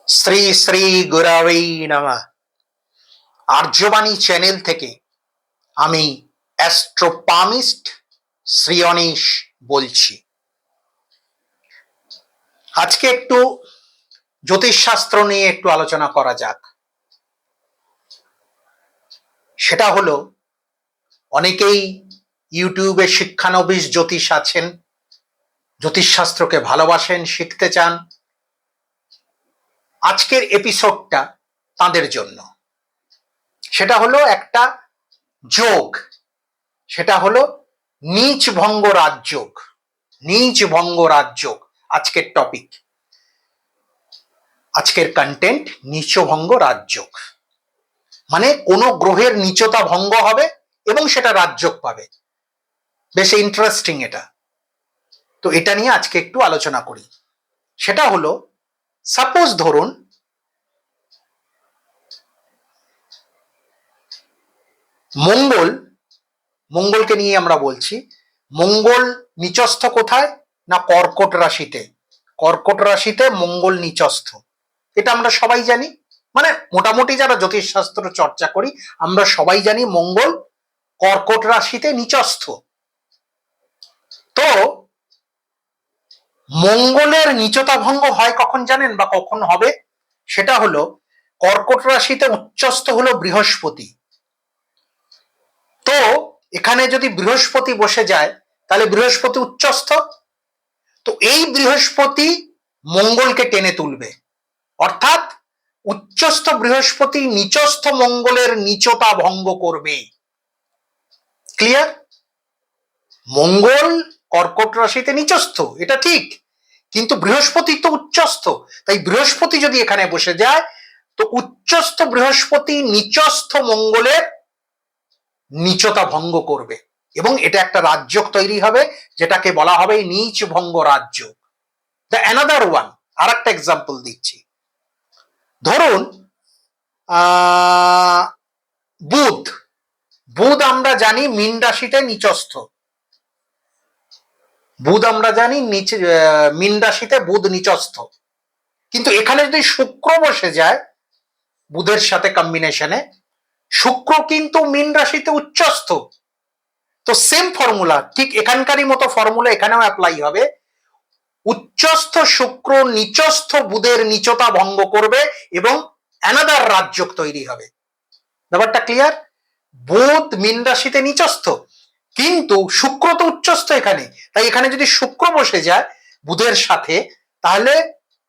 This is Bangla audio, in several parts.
শ্রী শ্রী গুরবে নমঃ। আর্যবাণী চ্যানেল থেকে আমি অ্যাস্ট্রোপামিস্ট শ্রী অনিশ বলছি। আজকে একটু জ্যোতিষশাস্ত্র নিয়ে একটু আলোচনা করা যাক। সেটা হলো, অনেকেই ইউটিউবে শিক্ষানবিশ জ্যোতিষ আছেন, জ্যোতিষশাস্ত্রকে ভালোবাসেন, শিখতে চান। আজকের এপিসোডটা তাদের জন্য। সেটা হলো একটা যোগ, সেটা হলো নীচ ভঙ্গ রাজযোগ। নীচ ভঙ্গ রাজযোগ আজকের টপিক, আজকের কন্টেন্ট নীচভঙ্গ রাজযোগ। মানে কোন গ্রহের নীচতা ভঙ্গ হবে এবং সেটা রাজযোগ পাবে। বেশ ইন্টারেস্টিং এটা। তো এটা নিয়ে আজকে একটু আলোচনা করি। সেটা হলো, সাপোজ ধরুন মঙ্গলকে নিয়ে আমরা বলছি। মঙ্গল নিচস্থ কোথায়? না কর্কট রাশিতে। কর্কট রাশিতে মঙ্গল নিচস্থ, এটা আমরা সবাই জানি। মানে মোটামুটি যারা জ্যোতিষশাস্ত্র চর্চা করি আমরা সবাই জানি মঙ্গল কর্কট রাশিতে নিচস্থ। তো মঙ্গলের নিচতা ভঙ্গ হয় কখন জানেন, বা কখন হবে? সেটা হলো, কর্কট রাশিতে উচ্চস্থ হলো বৃহস্পতি। তো এখানে যদি বৃহস্পতি বসে যায় তাহলে বৃহস্পতি উচ্চস্থ। তো এই বৃহস্পতি মঙ্গলকে টেনে তুলবে, অর্থাৎ উচ্চস্থ বৃহস্পতি নিচস্থ মঙ্গলের নিচতা ভঙ্গ করবে। ক্লিয়ার? মঙ্গল কর্কট রাশিতে নিচস্থ, এটা ঠিক, কিন্তু বৃহস্পতি তো উচ্চস্থ। তাই বৃহস্পতি যদি এখানে বসে যায় তো উচ্চস্থ বৃহস্পতি নিচস্থ মঙ্গলের নিচতা ভঙ্গ করবে এবং এটা একটা রাজযোগ তৈরি হবে, যেটাকে বলা হবে নীচ ভঙ্গ রাজযোগ। দ্য অ্যানাদার ওয়ান, আর একটা এক্সাম্পল দিচ্ছি। ধরুন বুধ আমরা জানি মীন রাশিতে নিচস্থ। বুধ আমরা জানি মীন রাশিতে বুধ নিচস্থ, কিন্তু এখানে যদি শুক্র বসে যায় বুধের সাথে কম্বিনেশনে, শুক্র কিন্তু মীন রাশিতে উচ্চস্থ। তো সেম ফর্মুলা, ঠিক এখানকারই মতো ফর্মুলা এখানেও অ্যাপ্লাই হবে। উচ্চস্থ শুক্র নিচস্থ বুধের নিচতা ভঙ্গ করবে এবং অ্যানাদার রাজযোগ তৈরি হবে। ব্যাপারটা ক্লিয়ার? বুধ মীন রাশিতে নিচস্থ, কিন্তু শুক্র তো উচ্চস্থ এখানে। তাই এখানে যদি শুক্র বসে যায় বুধের সাথে, তাহলে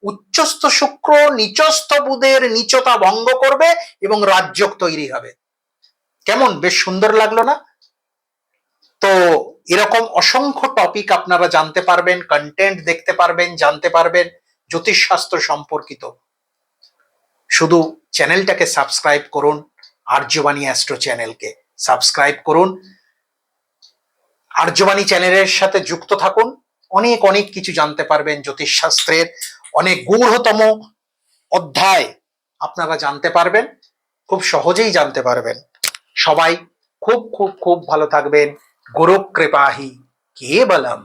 উচ্চস্থ শুক্র নিচস্থ বুধের নিচতা ভঙ্গ করবে এবং রাজযোগ তৈরি হবে। কেমন? বেশ সুন্দর লাগলো না? তো এরকম অসংখ্য টপিক আপনারা জানতে পারবেন, কন্টেন্ট দেখতে পারবেন, জানতে পারবেন জ্যোতিষশাস্ত্র সম্পর্কিত। শুধু চ্যানেলটাকে সাবস্ক্রাইব করুন, আর্যবাণী অ্যাস্ট্রো চ্যানেলকে সাবস্ক্রাইব করুন, আর্যবাণী চ্যানেলের সাথে যুক্ত থাকুন। অনেক অনেক কিছু জানতে পারবেন, জ্যোতিষশাস্ত্রের অনেক গূঢ়তম অধ্যায় আপনারা জানতে পারবেন, খুব সহজেই জানতে পারবেন। সবাই খুব খুব খুব ভালো থাকবেন। গুরু কৃপাহি কেবলম।